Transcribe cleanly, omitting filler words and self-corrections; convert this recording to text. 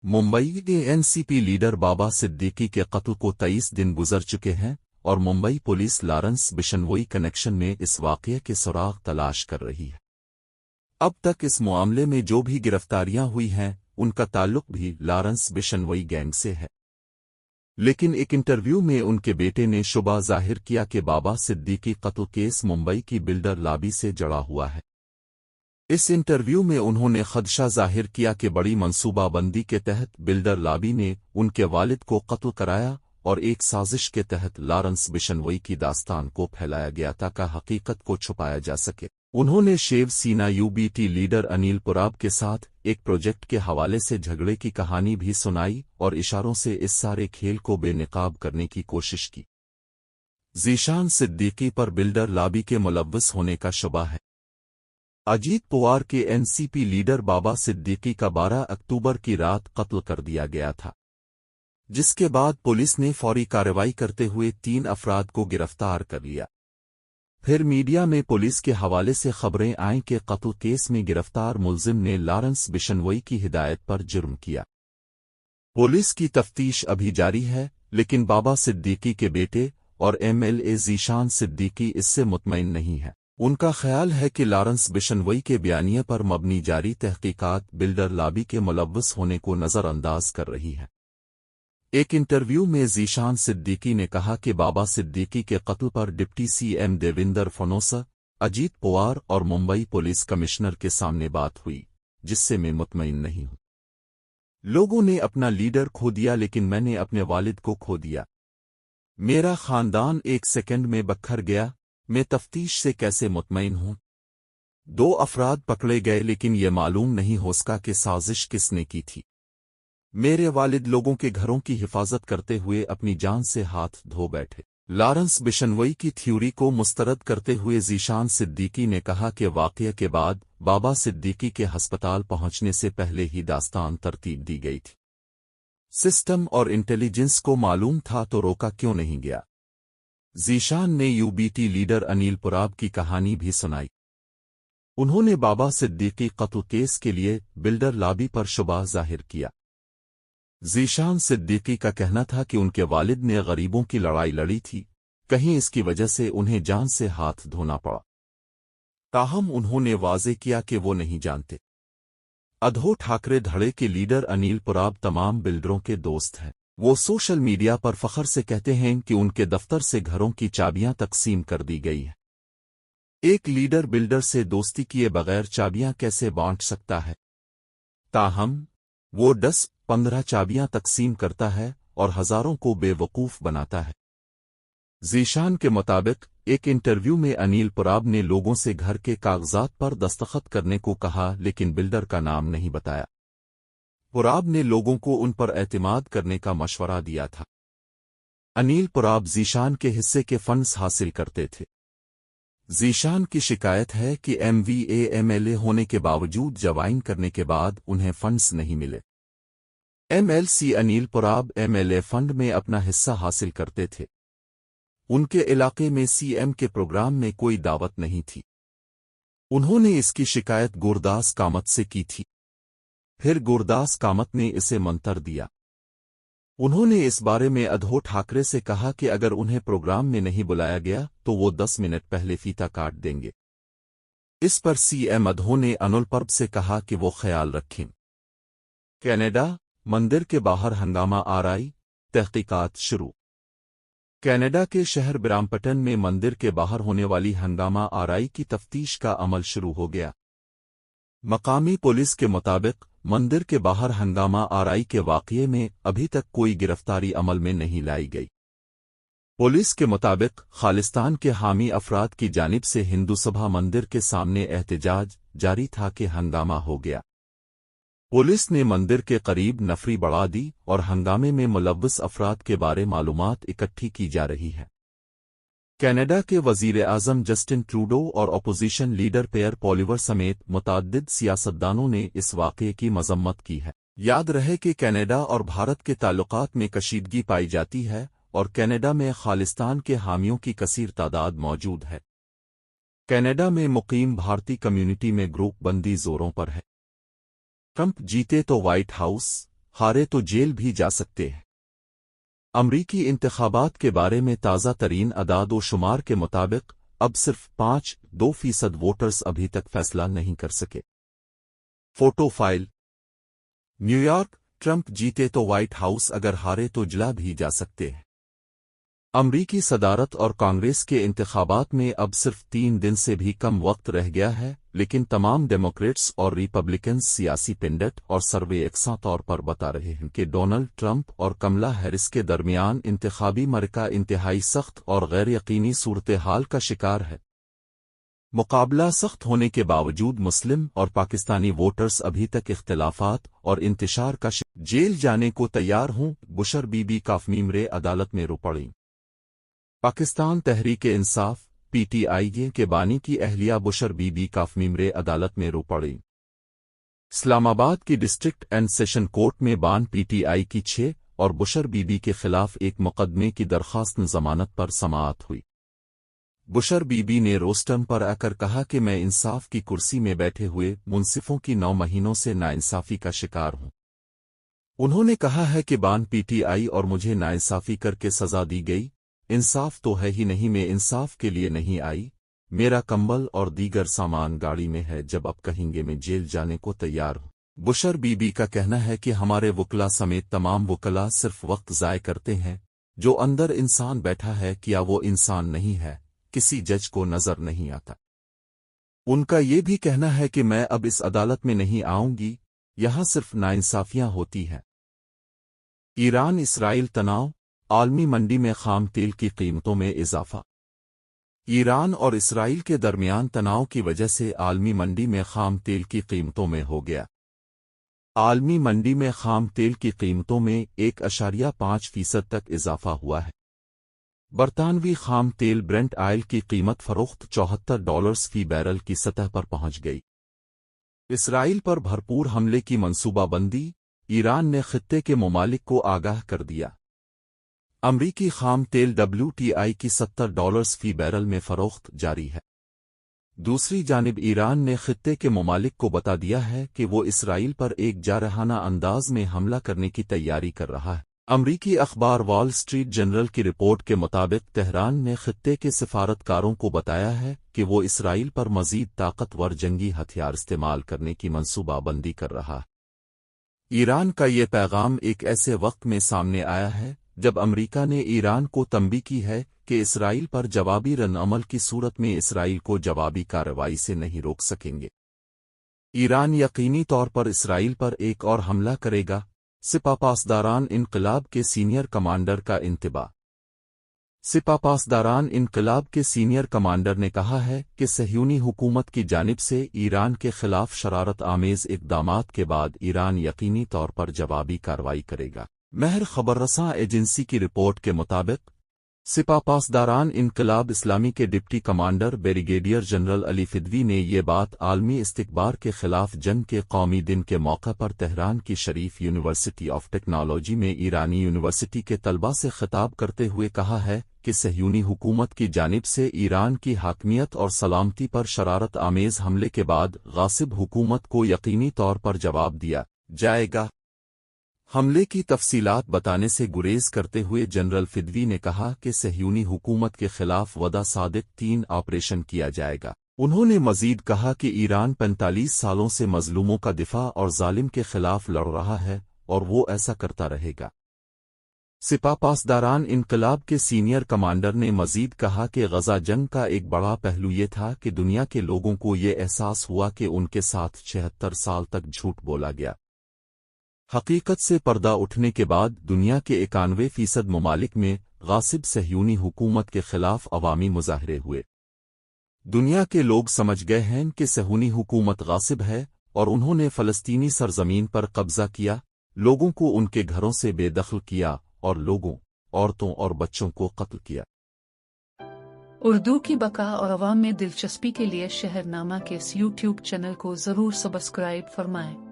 मुंबई के NCP leader बाबा सिद्दीकी के कत्ल को 23 दिन गुजर चुके हैं और Mumbai police Lawrence Bishnoi connection में इस वाकये के सुराग तलाश कर रही है। अब तक इस मामले में जो भी गिरफ्तारियां हुई हैं उनका ताल्लुक भी लॉरेंस बिशनोई गैंग से है, लेकिन एक इंटरव्यू में उनके बेटे ने शुबा जाहिर किया कि बाबा सिद्दीकी कत्ल केस मुंबई की बिल्डर लॉबी से जुड़ा हुआ है। इस इंटरव्यू में उन्होंने खदशा जाहिर किया कि बड़ी मंसूबाबंदी के तहत बिल्डर लॉबी ने उनके वालिद को कत्ल कराया और एक साजिश के तहत लॉरेंस बिशनोई की दास्तान को फैलाया गया ताकि हकीकत को छुपाया जा सके। उन्होंने शेव सीना यूबीटी लीडर अनिल पुराब के साथ एक प्रोजेक्ट के हवाले से झगड़े की कहानी भी सुनाई और इशारों से इस सारे खेल को बेनकाब करने की कोशिश की। ज़ीशान सिद्दीकी पर बिल्डर लॉबी के मुलव्वस होने का शुबा है। अजीत पवार के एनसीपी लीडर बाबा सिद्दीकी का 12 अक्टूबर की रात कत्ल कर दिया गया था, जिसके बाद पुलिस ने फौरी कार्रवाई करते हुए 3 अफराद को गिरफ्तार कर लिया। फिर मीडिया में पुलिस के हवाले से खबरें आईं कि कत्ल केस में गिरफ्तार मुलजिम ने लॉरेंस बिशनोई की हिदायत पर जुर्म किया। पुलिस की तफ्तीश अभी जारी है, लेकिन बाबा सिद्दीकी के बेटे और एमएलए ज़ीशान सिद्दीकी इससे मुतमईन नहीं है। उनका ख्याल है कि लॉरेंस बिशनोई के बयानिए पर मबनी जारी तहकीकात बिल्डर लॉबी के मुलव्वस होने को नज़रअंदाज कर रही है। एक इंटरव्यू में ज़ीशान सिद्दीकी ने कहा कि बाबा सिद्दीकी के कत्ल पर डिप्टी सीएम देवेंद्र फडणवीस, अजीत पवार और मुंबई पुलिस कमिश्नर के सामने बात हुई, जिससे मैं मुतमईन नहीं हूं। लोगों ने अपना लीडर खो दिया, लेकिन मैंने अपने वालिद को खो दिया। मेरा खानदान एक सेकंड में बखर गया। मैं तफ्तीश से कैसे मुतमईन हूं? 2 अफराद पकड़े गए, लेकिन ये मालूम नहीं हो सका कि साजिश किसने की थी। मेरे वालिद लोगों के घरों की हिफाजत करते हुए अपनी जान से हाथ धो बैठे। लॉरेंस बिशनोई की थ्योरी को मुस्तरद करते हुए ज़ीशान सिद्दीकी ने कहा कि वाक़ये के बाद बाबा सिद्दीकी के अस्पताल पहुंचने से पहले ही दास्तान तरतीब दी गई थी। सिस्टम और इंटेलिजेंस को मालूम था तो रोका क्यों नहीं गया? ज़ीशान ने यूबीटी लीडर अनिल पुराब की कहानी भी सुनाई। उन्होंने बाबा सिद्दीकी कत्ल केस के लिए बिल्डर लॉबी पर शुबा जाहिर किया। ज़ीशान सिद्दीकी का कहना था कि उनके वालिद ने गरीबों की लड़ाई लड़ी थी, कहीं इसकी वजह से उन्हें जान से हाथ धोना पड़ा। ताहम उन्होंने वाज़े किया कि वो नहीं जानते। उद्धव ठाकरे धड़े के लीडर अनिल पुराब तमाम बिल्डरों के दोस्त हैं। वो सोशल मीडिया पर फख्र से कहते हैं कि उनके दफ्तर से घरों की चाबियां तकसीम कर दी गई हैं। एक लीडर बिल्डर से दोस्ती किए बगैर चाबियां कैसे बांट सकता है? ताहम वो 10-15 चाबियां तकसीम करता है और हजारों को बेवकूफ बनाता है। ज़ीशान के मुताबिक एक इंटरव्यू में अनिल पुराब ने लोगों से घर के कागजात पर दस्तखत करने को कहा, लेकिन बिल्डर का नाम नहीं बताया। पुराब ने लोगों को उन पर एतमाद करने का मशवरा दिया था। अनिल पुराब ज़ीशान के हिस्से के फंड्स हासिल करते थे। ज़ीशान की शिकायत है कि एमवीए एमएलए होने के बावजूद ज्वाइन करने के बाद उन्हें फंड्स नहीं मिले। एमएलसी अनिल पुराब एमएलए फंड में अपना हिस्सा हासिल करते थे। उनके इलाके में सीएम के प्रोग्राम में कोई दावत नहीं थी। उन्होंने इसकी शिकायत गुरदास कामत से की थी। फिर गुरदास कामत ने इसे मंतर दिया। उन्होंने इस बारे में उद्धव ठाकरे से कहा कि अगर उन्हें प्रोग्राम में नहीं बुलाया गया तो वो 10 मिनट पहले फीता काट देंगे। इस पर सीएम उद्धव ने अनिल पुराब से कहा कि वो ख्याल रखें। कनाडा मंदिर के बाहर हंगामा आरआई, तहकीकात शुरू। कनाडा के शहर ब्राम्पटन में मंदिर के बाहर होने वाली हंगामा आरआई की तफ्तीश का अमल शुरू हो गया। मकामी पुलिस के मुताबिक मंदिर के बाहर हंगामा आरआई के वाक़ये में अभी तक कोई गिरफ्तारी अमल में नहीं लाई गई। पुलिस के मुताबिक खालिस्तान के हामी अफराद की जानिब से हिंदू सभा मंदिर के सामने एहतजाज जारी था कि हंगामा हो गया। पुलिस ने मंदिर के करीब नफरी बढ़ा दी और हंगामे में मुलव्वस अफराद के बारे मालूमात इकट्ठी की जा रही है। कनाडा के वज़ीर आज़म जस्टिन ट्रूडो और अपोजिशन लीडर पियर पॉलिवर समेत मुतअद्दिद सियासतदानों ने इस वाक़ये की मज़म्मत की है। याद रहे कि कनाडा और भारत के ताल्लुकात में कशीदगी पाई जाती है और कनाडा में खालिस्तान के हामियों की कसीर तादाद मौजूद है। कनाडा में मुकीम भारतीय कम्युनिटी में ग्रुप बंदी जोरों पर है। ट्रंप जीते तो व्हाइट हाउस, हारे तो जेल भी जा सकते हैं। अमरीकी इंतखाबात के बारे में ताज़ा तरीन अदाद व शुमार के मुताबिक अब सिर्फ 5.2% वोटर्स अभी तक फैसला नहीं कर सके। Photo file. न्यूयॉर्क, ट्रंप जीते तो व्हाइट हाउस, अगर हारे तो जला भी जा सकते हैं। अमरीकी सदारत और कांग्रेस के इंतखाबात में अब सिर्फ 3 दिन से भी कम वक्त रह गया है, लेकिन तमाम डेमोक्रेट्स और रिपब्लिकन्स सियासी पिंडट और सर्वे यकसा तौर पर बता रहे हैं कि डोनाल्ड ट्रंप और कमला हैरिस के दरमियान इंतखाबी मरका इंतहाई सख्त और गैर यकीनी सूरत हाल का शिकार है। मुकाबला सख्त होने के बावजूद मुस्लिम और पाकिस्तानी वोटर्स अभी तक इख्तिलाफात और इंतशार का जेल जाने को तैयार हों। बुशर बीबी काफमीमरे अदालत में रो पड़ी। पाकिस्तान तहरीक इंसाफ पीटीआई के बानी की अहलिया बुशर बीबी काफमीमरे अदालत में रो पड़ी। इस्लामाबाद की डिस्ट्रिक्ट एंड सेशन कोर्ट में बान पीटीआई की 6 और बुशर बीबी के खिलाफ एक मुकदमे की दरखास्त जमानत पर समाअत हुई। बुशर बीबी ने रोस्टम पर आकर कहा कि मैं इंसाफ की कुर्सी में बैठे हुए मुंसिफों की 9 महीनों से नाइंसाफी का शिकार हूं। उन्होंने कहा है कि बान पीटीआई और मुझे नाइंसाफी करके सजा दी गई। इंसाफ तो है ही नहीं, मैं इंसाफ के लिए नहीं आई। मेरा कंबल और दीगर सामान गाड़ी में है, जब अब कहेंगे मैं जेल जाने को तैयार हूं। बुशर बीबी का कहना है कि हमारे वकला समेत तमाम वकला सिर्फ वक्त ज़ाय करते हैं। जो अंदर इंसान बैठा है, क्या वो इंसान नहीं है? किसी जज को नजर नहीं आता। उनका ये भी कहना है कि मैं अब इस अदालत में नहीं आऊंगी, यहां सिर्फ नाइंसाफियां होती हैं। ईरान इसराइल तनाव, आलमी मंडी में खाम तेल की कीमतों में इजाफा। ईरान और इसराइल के दरमियान तनाव की वजह से आलमी मंडी में खाम तेल की कीमतों में हो गया। आलमी मंडी में खाम तेल की कीमतों में 1.5% तक इजाफा हुआ है। बरतानवी खाम तेल ब्रेंट आयल की कीमत फरोख्त $74 फी बैरल की सतह पर पहुंच गई। इसराइल पर भरपूर हमले की मंसूबाबंदी, ईरान ने खित्ते के ममालिक को आगाह कर दिया। अमरीकी खाम तेल WTI की $70 फी बैरल में फरोख्त जारी है। दूसरी जानिब ईरान ने खित्ते के ममालिक को बता दिया है कि वो इसराइल पर एक जारहाना अंदाज में हमला करने की तैयारी कर रहा है। अमरीकी अखबार वॉल स्ट्रीट जर्नल की रिपोर्ट के मुताबिक तेहरान ने खित्ते के सिफारतकारों को बताया है कि वो इसराइल पर मजीद ताकतवर जंगी हथियार इस्तेमाल करने की मंसूबाबंदी कर रहा है। ईरान का ये पैगाम एक ऐसे वक्त में सामने आया है जब अमरीका ने ईरान को तंबीह की है कि इसराइल पर जवाबी रद्द-अमल की सूरत में इसराइल को जवाबी कार्रवाई से नहीं रोक सकेंगे। ईरान यकीनी तौर पर इसराइल पर एक और हमला करेगा। सिपापासदारान इनकलाब के सीनियर कमांडर का इंतबाह। सिपापासदारान इनकलाब के सीनियर कमांडर ने कहा है कि सहयूनी हुकूमत की जानिब से ईरान के खिलाफ शरारत आमेज इक़दामात के बाद ईरान यकीनी तौर पर जवाबी कार्रवाई करेगा। महर खबररसां एजेंसी की रिपोर्ट के मुताबिक सिपापासदारान इनकलाब इस्लामी के deputy commander brigadier general Ali Fadavi ने ये बात आलमी इस्तिकबार के खिलाफ जंग के कौमी दिन के मौके पर तेहरान की शरीफ यूनिवर्सिटी ऑफ टेक्नोलॉजी में ईरानी यूनिवर्सिटी के तलबा से खिताब करते हुए कहा है कि सहयूनी हुकूमत की जानिब से ईरान की हाकमियत और सलामती पर शरारत आमेज हमले के बाद गासिब हुकूमत को यकीनी तौर पर जवाब दिया जाएगा। हमले की तफसीलात बताने से गुरेज करते हुए जनरल फिदवी ने कहा कि सहयूनी हुकूमत के खिलाफ वदा सादिक 3 ऑपरेशन किया जाएगा। उन्होंने मजीद कहा कि ईरान 45 सालों से मजलूमों का दिफा और जालिम के खिलाफ लड़ रहा है और वो ऐसा करता रहेगा। सिपापासदारान इनकलाब के सीनियर कमांडर ने मजीद कहा कि गजा जंग का एक बड़ा पहलू ये था कि दुनिया के लोगों को ये एहसास हुआ कि उनके साथ 76 साल तक झूठ बोला गया। हकीकत से पर्दा उठने के बाद दुनिया के 91% ममालिक में गासिब सहयूनी हुकूमत के खिलाफ अवामी मुजाहरे हुए। दुनिया के लोग समझ गए हैं कि सहयूनी हुकूमत गासिब है और उन्होंने फ़लस्तीनी सरजमीन पर कब्जा किया, लोगों को उनके घरों से बेदखल किया और लोगों, औरतों और बच्चों को कत्ल किया। उर्दू की बका और अवाम में दिलचस्पी के लिए शहरनामा के इस YouTube चैनल को ज़रूर सब्सक्राइब फरमाएं।